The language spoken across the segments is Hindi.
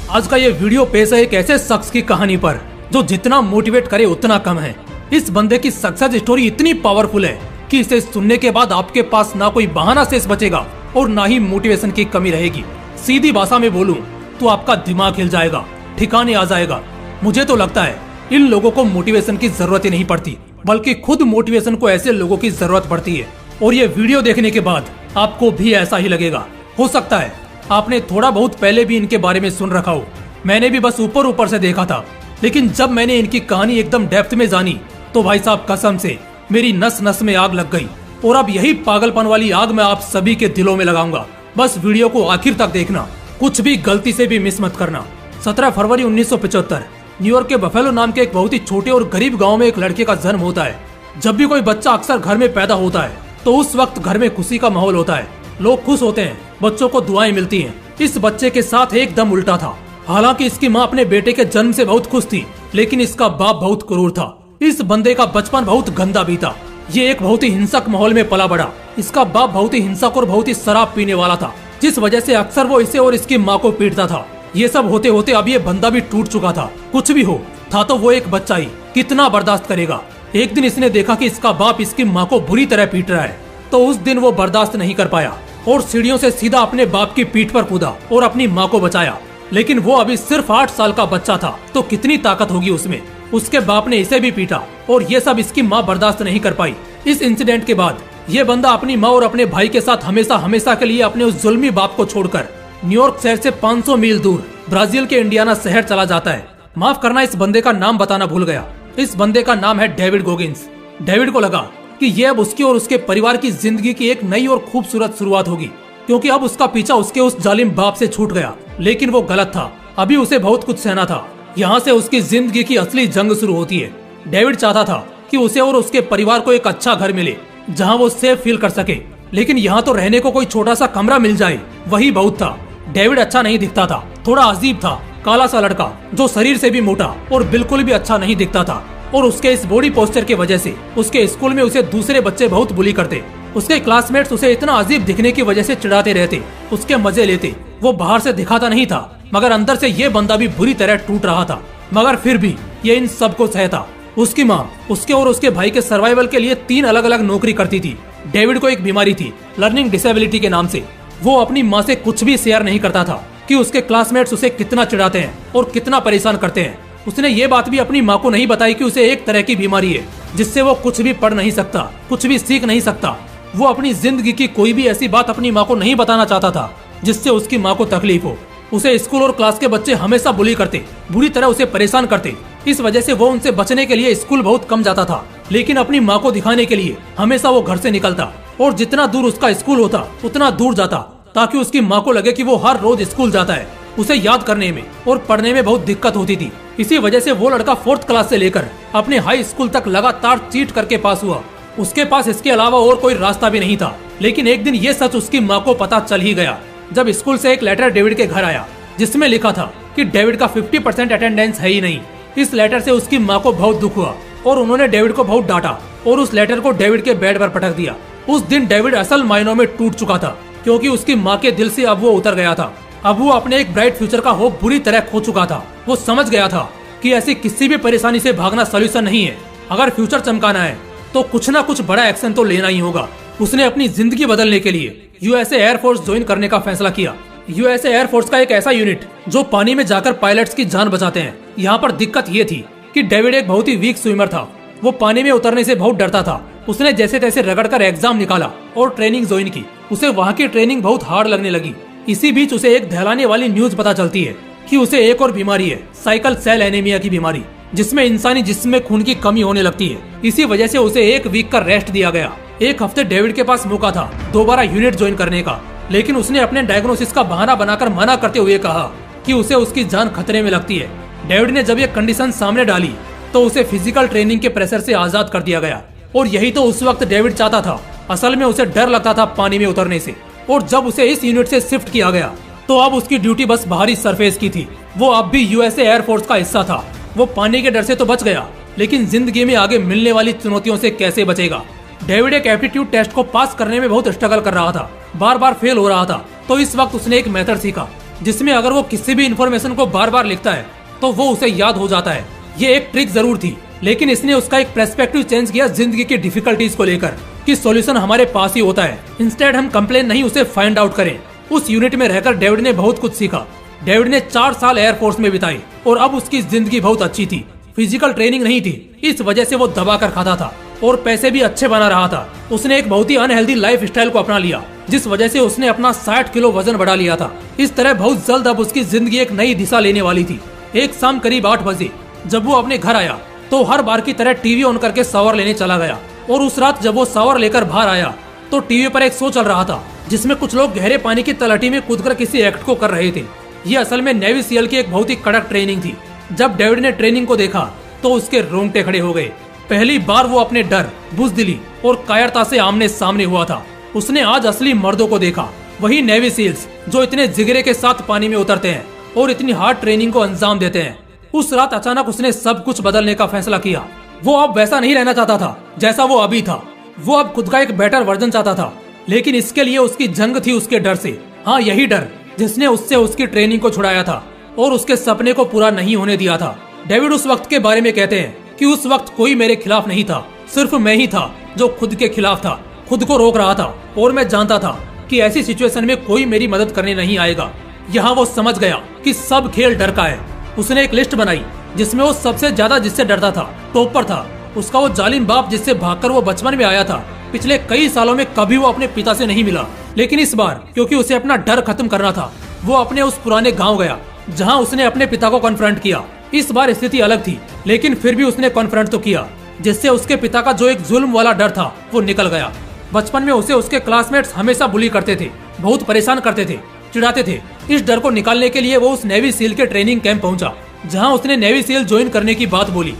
आज का ये वीडियो पेश है एक ऐसे शख्स की कहानी पर जो जितना मोटिवेट करे उतना कम है। इस बंदे की सक्सेस स्टोरी इतनी पावरफुल है कि इसे सुनने के बाद आपके पास ना कोई बहाना शेष बचेगा और ना ही मोटिवेशन की कमी रहेगी। सीधी भाषा में बोलूं तो आपका दिमाग हिल जाएगा, ठिकाने आ जाएगा। मुझे तो लगता है इन लोगों को मोटिवेशन की जरूरत ही नहीं पड़ती, बल्कि खुद मोटिवेशन को ऐसे लोगों की जरूरत पड़ती है। और ये वीडियो देखने के बाद आपको भी ऐसा ही लगेगा। हो सकता है आपने थोड़ा बहुत पहले भी इनके बारे में सुन रखा हो। मैंने भी बस ऊपर ऊपर से देखा था, लेकिन जब मैंने इनकी कहानी एकदम डेप्थ में जानी तो भाई साहब कसम से मेरी नस नस में आग लग गई। और अब यही पागलपन वाली आग मैं आप सभी के दिलों में लगाऊंगा। बस वीडियो को आखिर तक देखना, कुछ भी गलती से भी मिस मत करना। 17 फरवरी 1975 न्यूयॉर्क के बफेलो नाम के एक बहुत ही छोटे और गरीब गांव में एक लड़के का जन्म होता है। जब भी कोई बच्चा अक्सर घर में पैदा होता है तो उस वक्त घर में खुशी का माहौल होता है, लोग खुश होते हैं, बच्चों को दुआएं मिलती हैं। इस बच्चे के साथ एकदम उल्टा था। हालांकि इसकी माँ अपने बेटे के जन्म से बहुत खुश थी, लेकिन इसका बाप बहुत क्रूर था। इस बंदे का बचपन बहुत गंदा बीता। ये एक बहुत ही हिंसक माहौल में पला बड़ा। इसका बाप बहुत ही हिंसक और बहुत ही शराब पीने वाला था, जिस वजह से अक्सर वो इसे और इसकी माँ को पीटता था। ये सब होते होते अब ये बंदा भी टूट चुका था। कुछ भी हो, था तो वो एक बच्चा ही, कितना बर्दाश्त करेगा। एक दिन इसने देखा कि इसका बाप इसकी माँ को बुरी तरह पीट रहा है, तो उस दिन वो बर्दाश्त नहीं कर पाया और सीढ़ियों से सीधा अपने बाप की पीठ पर कूदा और अपनी माँ को बचाया। लेकिन वो अभी सिर्फ 8 साल का बच्चा था, तो कितनी ताकत होगी उसमें। उसके बाप ने इसे भी पीटा और ये सब इसकी माँ बर्दाश्त नहीं कर पाई। इस इंसिडेंट के बाद ये बंदा अपनी माँ और अपने भाई के साथ हमेशा हमेशा के लिए अपने उस जुल्मी बाप को छोड़कर न्यूयॉर्क शहर से 500 मील दूर ब्राजील के इंडियाना शहर चला जाता है। माफ करना, इस बंदे का नाम बताना भूल गया। इस बंदे का नाम है डेविड गोगिंस। डेविड को लगा कि यह अब उसकी और उसके परिवार की जिंदगी की एक नई और खूबसूरत शुरुआत होगी, क्योंकि अब उसका पीछा उसके उस जालिम बाप से छूट गया। लेकिन वो गलत था। अभी उसे बहुत कुछ सहना था। यहाँ से उसकी जिंदगी की असली जंग शुरू होती है। डेविड चाहता था कि उसे और उसके परिवार को एक अच्छा घर मिले, जहाँ वो सेफ फील कर सके। लेकिन यहाँ तो रहने को कोई छोटा सा कमरा मिल जाए, वही बहुत था। डेविड अच्छा नहीं दिखता था, थोड़ा अजीब था, काला सा लड़का जो शरीर से भी मोटा और बिल्कुल भी अच्छा नहीं दिखता था। और उसके इस बॉडी पोस्चर की वजह से उसके स्कूल में उसे दूसरे बच्चे बहुत बुली करते। उसके क्लासमेट्स उसे इतना अजीब दिखने की वजह से चिढ़ाते रहते, उसके मजे लेते। वो बाहर से दिखाता नहीं था, मगर अंदर से ये बंदा भी बुरी तरह टूट रहा था। मगर फिर भी ये इन सबको सहता। उसकी माँ उसके और उसके भाई के सर्वाइवल के लिए 3 अलग अलग नौकरी करती थी। डेविड को एक बीमारी थी, लर्निंग डिसेबिलिटी के नाम से। वो अपनी माँ से कुछ भी शेयर नहीं करता था कि उसके क्लासमेट्स उसे कितना चिढ़ाते हैं और कितना परेशान करते हैं। उसने ये बात भी अपनी माँ को नहीं बताई कि उसे एक तरह की बीमारी है जिससे वो कुछ भी पढ़ नहीं सकता, कुछ भी सीख नहीं सकता। वो अपनी जिंदगी की कोई भी ऐसी बात अपनी माँ को नहीं बताना चाहता था जिससे उसकी माँ को तकलीफ हो। उसे स्कूल और क्लास के बच्चे हमेशा बुली करते, बुरी तरह उसे परेशान करते। इस वजह से वो उनसे बचने के लिए स्कूल बहुत कम जाता था। लेकिन अपनी माँ को दिखाने के लिए हमेशा वो घर से निकलता और जितना दूर उसका स्कूल होता उतना दूर जाता, ताकि उसकी माँ को लगे कि वो हर रोज स्कूल जाता है। उसे याद करने में और पढ़ने में बहुत दिक्कत होती थी। इसी वजह से वो लड़का 4th क्लास से लेकर अपने हाई स्कूल तक लगातार चीट करके पास हुआ। उसके पास इसके अलावा और कोई रास्ता भी नहीं था। लेकिन एक दिन ये सच उसकी माँ को पता चल ही गया, जब स्कूल से एक लेटर डेविड के घर आया जिसमें लिखा था कि डेविड का 50% अटेंडेंस है ही नहीं। इस लेटर से उसकी माँ को बहुत दुख हुआ और उन्होंने डेविड को बहुत डांटा और उस लेटर को डेविड के बेड पर पटक दिया। उस दिन डेविड असल मायनों में टूट चुका था, क्योंकि उसकी माँ के दिल से अब वो उतर गया था। अब वो अपने एक ब्राइट फ्यूचर का होप बुरी तरह खो चुका था। वो समझ गया था कि ऐसी किसी भी परेशानी से भागना सोल्यूशन नहीं है। अगर फ्यूचर चमकाना है तो कुछ ना कुछ बड़ा एक्शन तो लेना ही होगा। उसने अपनी जिंदगी बदलने के लिए यूएसए एयरफोर्स ज्वाइन करने का फैसला किया। यूएसए एयरफोर्स का एक ऐसा यूनिट जो पानी में जाकर पायलट्स की जान बचाते हैं। यहाँ पर दिक्कत ये थी कि डेविड एक बहुत ही वीक स्विमर था। वो पानी में उतरने से बहुत डरता था। उसने जैसे तैसे रगड़कर एग्जाम निकाला और ट्रेनिंग ज्वाइन की। उसे वहाँ की ट्रेनिंग बहुत हार्ड लगने लगी। इसी बीच उसे एक दहलाने वाली न्यूज पता चलती है कि उसे एक और बीमारी है, साइकिल सेल एनीमिया की बीमारी, जिसमें इंसानी जिस्म में खून की कमी होने लगती है। इसी वजह से उसे 1 वीक का रेस्ट दिया गया। 1 हफ्ते डेविड के पास मौका था दोबारा यूनिट ज्वाइन करने का, लेकिन उसने अपने डायग्नोसिस का बहाना बनाकर मना करते हुए कहा कि उसे उसकी जान खतरे में लगती है। डेविड ने जब ये कंडीशन सामने डाली तो उसे फिजिकल ट्रेनिंग के प्रेशर से आजाद कर दिया गया। और यही तो उस वक्त डेविड चाहता था। असल में उसे डर लगता था पानी में उतरने से। और जब उसे इस यूनिट से शिफ्ट किया गया तो अब उसकी ड्यूटी बस बाहरी सरफेस की थी। वो अब भी यूएसए एयरफोर्स का हिस्सा था। वो पानी के डर से तो बच गया, लेकिन जिंदगी में आगे मिलने वाली चुनौतियों से कैसे बचेगा। डेविड एक एप्टीट्यूड टेस्ट को पास करने में बहुत स्ट्रगल कर रहा था, बार बार फेल हो रहा था। तो इस वक्त उसने एक मेथड सीखा जिसमें अगर वो किसी भी इंफॉर्मेशन को बार बार लिखता है तो वो उसे याद हो जाता है। ये एक ट्रिक जरूर थी, लेकिन इसने उसका एक पर्सपेक्टिव चेंज किया जिंदगी की डिफिकल्टीज को लेकर कि सॉल्यूशन हमारे पास ही होता है। इंस्टेड हम कंप्लेन नहीं, उसे फाइंड आउट करें। उस यूनिट में रहकर डेविड ने बहुत कुछ सीखा। डेविड ने 4 साल एयरफोर्स में बिताई और अब उसकी जिंदगी बहुत अच्छी थी। फिजिकल ट्रेनिंग नहीं थी, इस वजह से वो दबा कर खाता था और पैसे भी अच्छे बना रहा था। उसने एक बहुत ही अनहेल्दी लाइफ स्टाइल को अपना लिया, जिस वजह से उसने अपना 60 किलो वजन बढ़ा लिया था। इस तरह बहुत जल्द अब उसकी जिंदगी एक नई दिशा लेने वाली थी। एक शाम करीब 8 बजे जब वो अपने घर आया तो हर बार की तरह टीवी ऑन करके शावर लेने चला गया। और उस रात जब वो शावर लेकर बाहर आया तो टीवी पर एक शो चल रहा था जिसमें कुछ लोग गहरे पानी की तलहटी में कूदकर किसी एक्ट को कर रहे थे। ये असल में नेवी सीएल की एक बहुत ही कड़क ट्रेनिंग थी। जब डेविड ने ट्रेनिंग को देखा तो उसके रोंगटे खड़े हो गए। पहली बार वो अपने डर, बुज़दिली और कायरता से आमने सामने हुआ था। उसने आज असली मर्दों को देखा, वही नेवी सील्स जो इतने जिगरे के साथ पानी में उतरते हैं और इतनी हार्ड ट्रेनिंग को अंजाम देते हैं। उस रात अचानक उसने सब कुछ बदलने का फैसला किया। वो अब वैसा नहीं रहना चाहता था जैसा वो अभी था। वो अब खुद का एक बेटर वर्जन चाहता था, लेकिन इसके लिए उसकी जंग थी उसके डर से। हाँ, यही डर जिसने उससे उसकी ट्रेनिंग को छुड़ाया था और उसके सपने को पूरा नहीं होने दिया था। डेविड उस वक्त के बारे में कहते हैं कि उस वक्त कोई मेरे खिलाफ नहीं था, सिर्फ मैं ही था जो खुद के खिलाफ था, खुद को रोक रहा था। और मैं जानता था कि ऐसी सिचुएशन में कोई मेरी मदद करने नहीं आएगा। यहाँ वो समझ गया कि सब खेल डर का है। उसने एक लिस्ट बनाई जिसमें वो सबसे ज्यादा जिससे डरता था टॉप पर था उसका वो जालिम बाप जिससे भागकर वो बचपन में आया था। पिछले कई सालों में कभी वो अपने पिता से नहीं मिला, लेकिन इस बार क्योंकि उसे अपना डर खत्म करना था, वो अपने उस पुराने गांव गया जहां उसने अपने पिता को कॉन्फ्रंट किया। इस बार स्थिति अलग थी, लेकिन फिर भी उसने कॉन्फ्रंट तो किया, जिससे उसके पिता का जो एक जुल्म वाला डर था वो निकल गया। बचपन में उसे उसके क्लासमेट्स हमेशा बुली करते थे, बहुत परेशान करते थे, चिढ़ाते थे। इस डर को निकालने के लिए वो उस नेवी सील के ट्रेनिंग कैंप पहुंचा, जहां उसने नेवी सील ज्वाइन करने की बात बोली।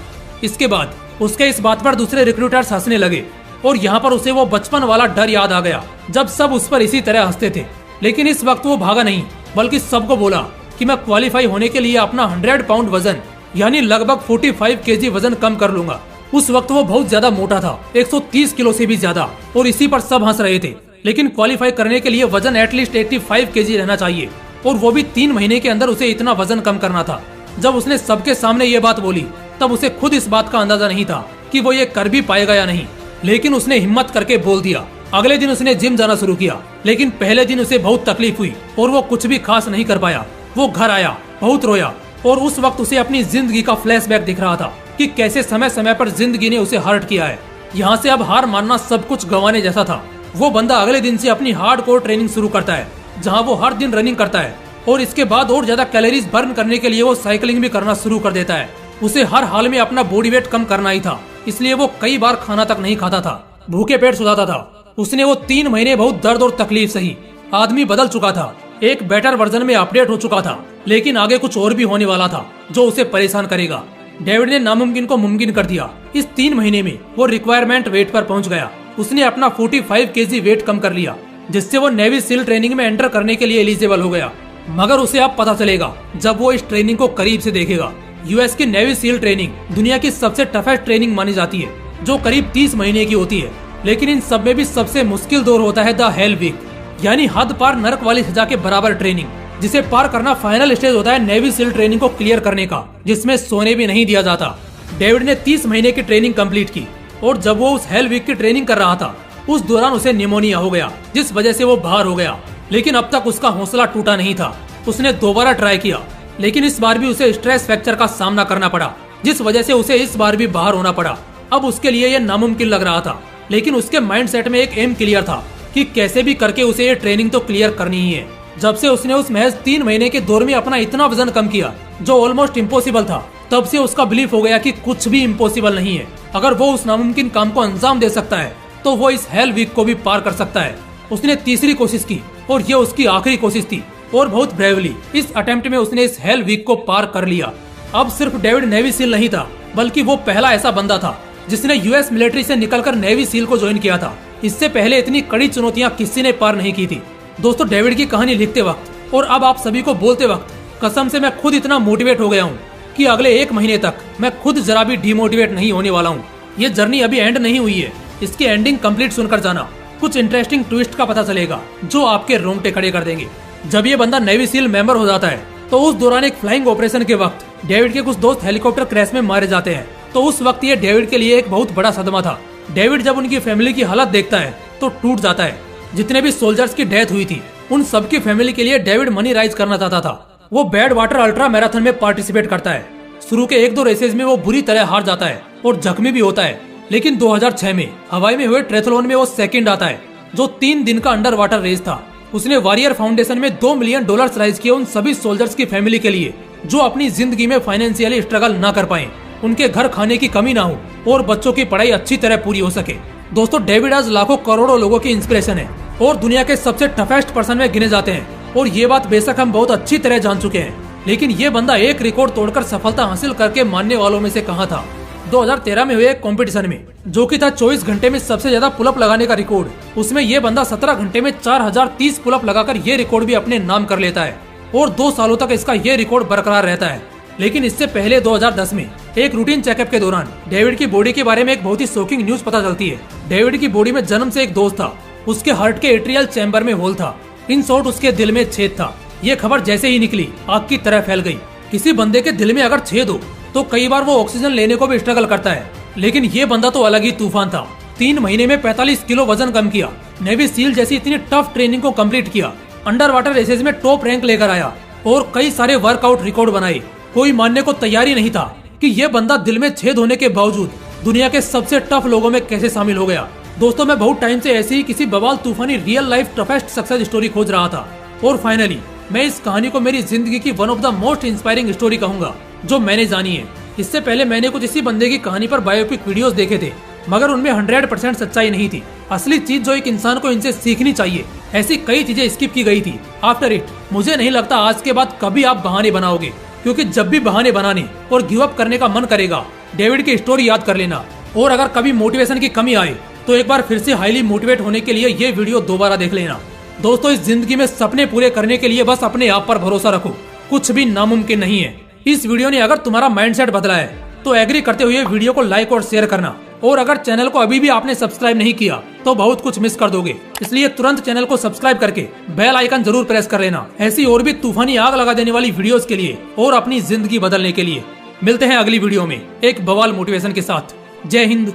इसके बाद उसके इस बात पर दूसरे रिक्रूटर्स हंसने लगे और यहाँ पर उसे वो बचपन वाला डर याद आ गया जब सब उस पर इसी तरह हंसते थे। लेकिन इस वक्त वो भागा नहीं, बल्कि सबको बोला कि मैं क्वालिफाई होने के लिए अपना 100 पाउंड वजन यानी लगभग 45 केजी वजन कम कर लूंगा। उस वक्त वो बहुत ज्यादा मोटा था, 130 किलो से भी ज्यादा, और इसी पर सब हंस रहे थे। लेकिन क्वालिफाई करने के लिए वजन एटलीस्ट 85 केजी रहना चाहिए, और वो भी 3 महीने के अंदर उसे इतना वजन कम करना था। जब उसने सबके सामने ये बात बोली तब उसे खुद इस बात का अंदाजा नहीं था कि वो ये कर भी पाएगा या नहीं, लेकिन उसने हिम्मत करके बोल दिया। अगले दिन उसने जिम जाना शुरू किया, लेकिन पहले दिन उसे बहुत तकलीफ हुई और वो कुछ भी खास नहीं कर पाया। वो घर आया, बहुत रोया, और उस वक्त उसे अपनी जिंदगी का फ्लैशबैक दिख रहा था कि कैसे समय समय पर जिंदगी ने उसे हर्ट किया है। यहाँ से अब हार मानना सब कुछ गंवाने जैसा था। वो बंदा अगले दिन से अपनी हार्डकोर ट्रेनिंग शुरू करता है, जहाँ वो हर दिन रनिंग करता है, और इसके बाद और ज्यादा कैलोरीज बर्न करने के लिए वो साइकिलिंग भी करना शुरू कर देता है। उसे हर हाल में अपना बॉडी वेट कम करना ही था, इसलिए वो कई बार खाना तक नहीं खाता था, भूखे पेट सुलाता था। उसने वो 3 महीने बहुत दर्द और तकलीफ सही। आदमी बदल चुका था, एक बेटर वर्जन में अपडेट हो चुका था, लेकिन आगे कुछ और भी होने वाला था जो उसे परेशान करेगा। डेविड ने नामुमकिन को मुमकिन कर दिया। इस 3 महीने में वो रिक्वायरमेंट वेट पर पहुंच गया। उसने अपना 45 केजी वेट कम कर लिया, जिससे वो नेवी सील ट्रेनिंग में एंटर करने के लिए एलिजिबल हो गया। मगर उसे अब पता चलेगा जब वो इस ट्रेनिंग को करीब से देखेगा। यूएस की नेवी सील ट्रेनिंग दुनिया की सबसे टफेस्ट ट्रेनिंग मानी जाती है, जो करीब 30 महीने की होती है। लेकिन इन सब में भी सबसे मुश्किल दौर होता है द हेल वीक, यानी हद पार नरक वाली सजा के बराबर ट्रेनिंग, जिसे पार करना फाइनल स्टेज होता है नेवी सील ट्रेनिंग को क्लियर करने का, जिसमें सोने भी नहीं दिया जाता। डेविड ने 30 महीने की ट्रेनिंग कंप्लीट की, और जब वो उस हेल वीक की ट्रेनिंग कर रहा था उस दौरान उसे निमोनिया हो गया, जिस वजह से वो बाहर हो गया। लेकिन अब तक उसका हौसला टूटा नहीं था। उसने दोबारा ट्राई किया, लेकिन इस बार भी उसे स्ट्रेस फ्रैक्चर का सामना करना पड़ा, जिस वजह से उसे इस बार भी बाहर होना पड़ा। अब उसके लिए यह नामुमकिन लग रहा था, लेकिन उसके माइंडसेट में एक एम क्लियर था कि कैसे भी करके उसे ये ट्रेनिंग तो क्लियर करनी ही है। जब से उसने उस महज 3 महीने के दौर में अपना इतना वजन कम किया जो ऑलमोस्ट इम्पॉसिबल था, तब से उसका बिलीफ हो गया कि कुछ भी इम्पॉसिबल नहीं है। अगर वो उस नामुमकिन काम को अंजाम दे सकता है तो वो इस हेल वीक को भी पार कर सकता है। उसने तीसरी कोशिश की और ये उसकी आखिरी कोशिश थी, और बहुत ब्रेवली इस अटेम्प्ट में उसने इस हेल वीक को पार कर लिया। अब सिर्फ डेविड नेवी सील नहीं था, बल्कि वो पहला ऐसा बंदा था जिसने यूएस मिलिट्री से निकलकर नेवी सील को ज्वाइन किया था। इससे पहले इतनी कड़ी चुनौतियां किसी ने पार नहीं की थी। दोस्तों, डेविड की कहानी लिखते वक्त और अब आप सभी को बोलते वक्त कसम से मैं खुद इतना मोटिवेट हो गया हूँ कि अगले 1 महीने तक मैं खुद जरा भी डिमोटिवेट नहीं होने वाला हूँ। ये जर्नी अभी एंड नहीं हुई है, इसकी एंडिंग कंप्लीट सुनकर जाना। कुछ इंटरेस्टिंग ट्विस्ट का पता चलेगा जो आपके रोंगटे खड़े कर देंगे। जब ये बंदा नेवी सील मेंबर हो जाता है तो उस दौरान एक फ्लाइंग ऑपरेशन के वक्त डेविड के कुछ दोस्त हेलीकॉप्टर क्रैश में मारे जाते हैं। तो उस वक्त ये डेविड के लिए एक बहुत बड़ा सदमा था। डेविड जब उनकी फैमिली की हालत देखता है तो टूट जाता है। जितने भी सोल्जर्स की डेथ हुई थी उन सबकी फैमिली के लिए डेविड मनी राइज करना चाहता था। वो बैड वाटर अल्ट्रा मैराथन में पार्टिसिपेट करता है। शुरू के 1-2 रेसेस में वो बुरी तरह हार जाता है और जख्मी भी होता है, लेकिन 2006 में हवाई में हुए ट्रेथलॉन में वो सेकंड आता है, जो 3 दिन का अंडर वाटर रेस था। उसने वॉरियर फाउंडेशन में $2 मिलियन राइज किए उन सभी सोल्जर्स की फैमिली के लिए जो अपनी जिंदगी में फाइनेंशियली स्ट्रगल ना कर पाए, उनके घर खाने की कमी ना हो और बच्चों की पढ़ाई अच्छी तरह पूरी हो सके। दोस्तों, डेविड आज लाखों करोड़ों लोगों की इंस्पिरेशन है और दुनिया के सबसे टफेस्ट पर्सन में गिने जाते हैं। और ये बात बेशक हम बहुत अच्छी तरह जान चुके हैं, लेकिन ये बंदा एक रिकॉर्ड तोड़कर सफलता हासिल करके मानने वालों में से कहाँ था। 2013 में हुए एक कंपटीशन में, जो कि था 24 घंटे में सबसे ज्यादा पुलअप लगाने का रिकॉर्ड, उसमें ये बंदा 17 घंटे में 4030 पुलअप लगाकर ये रिकॉर्ड भी अपने नाम कर लेता है और 2 सालों तक इसका ये रिकॉर्ड बरकरार रहता है। लेकिन इससे पहले 2010 में एक रूटीन चेकअप के दौरान डेविड की बॉडी के बारे में एक बहुत ही शॉकिंग न्यूज पता चलती है। डेविड की बॉडी में जन्म से एक दोष था, उसके हार्ट के एट्रियल चैम्बर में होल था, इन शॉर्ट उसके दिल में छेद था। ये खबर जैसे ही निकली आग की तरह फैल गई। किसी बंदे के दिल में अगर छेद हो तो कई बार वो ऑक्सीजन लेने को भी स्ट्रगल करता है, लेकिन ये बंदा तो अलग ही तूफान था। 3 महीने में 45 किलो वजन कम किया, नेवी सील जैसी इतनी टफ ट्रेनिंग को कंप्लीट किया, अंडर वाटर रेसेस में टॉप रैंक लेकर आया और कई सारे वर्कआउट रिकॉर्ड बनाए। कोई मानने को तैयार ही नहीं था कि ये बंदा दिल में छेद होने के बावजूद दुनिया के सबसे टफ लोगों में कैसे शामिल हो गया। दोस्तों, मैं बहुत टाइम से ऐसी ही किसी बवाल तूफानी real life toughest success story खोज रहा था और फाइनली मैं इस कहानी को मेरी जिंदगी की one of the most inspiring story कहूंगा जो मैंने जानी है। इससे पहले मैंने कुछ इसी बंदे की कहानी पर बायोपिक वीडियोस देखे थे, मगर उनमें 100% सच्चाई नहीं थी। असली चीज जो एक इंसान को इनसे सीखनी चाहिए, ऐसी कई चीजें स्किप की गई थी। आफ्टर इट मुझे नहीं लगता आज के बाद कभी आप बहाने बनाओगे, क्योंकि जब भी बहाने बनाने और गिव अप करने का मन करेगा, डेविड की स्टोरी याद कर लेना। और अगर कभी मोटिवेशन की कमी आए तो एक बार फिर से हाईली मोटिवेट होने के लिए ये वीडियो दोबारा देख लेना। दोस्तों, इस जिंदगी में सपने पूरे करने के लिए बस अपने आप पर भरोसा रखो, कुछ भी नामुमकिन नहीं है। इस वीडियो ने अगर तुम्हारा माइंडसेट बदला है तो एग्री करते हुए वीडियो को लाइक और शेयर करना। और अगर चैनल को अभी भी आपने सब्सक्राइब नहीं किया तो बहुत कुछ मिस कर दोगे, इसलिए तुरंत चैनल को सब्सक्राइब करके बेल आइकन जरूर प्रेस कर लेना, ऐसी और भी तूफानी आग लगा देने वाली वीडियोस के लिए और अपनी जिंदगी बदलने के लिए। मिलते हैं अगली वीडियो में एक बवाल मोटिवेशन के साथ। जय हिंद।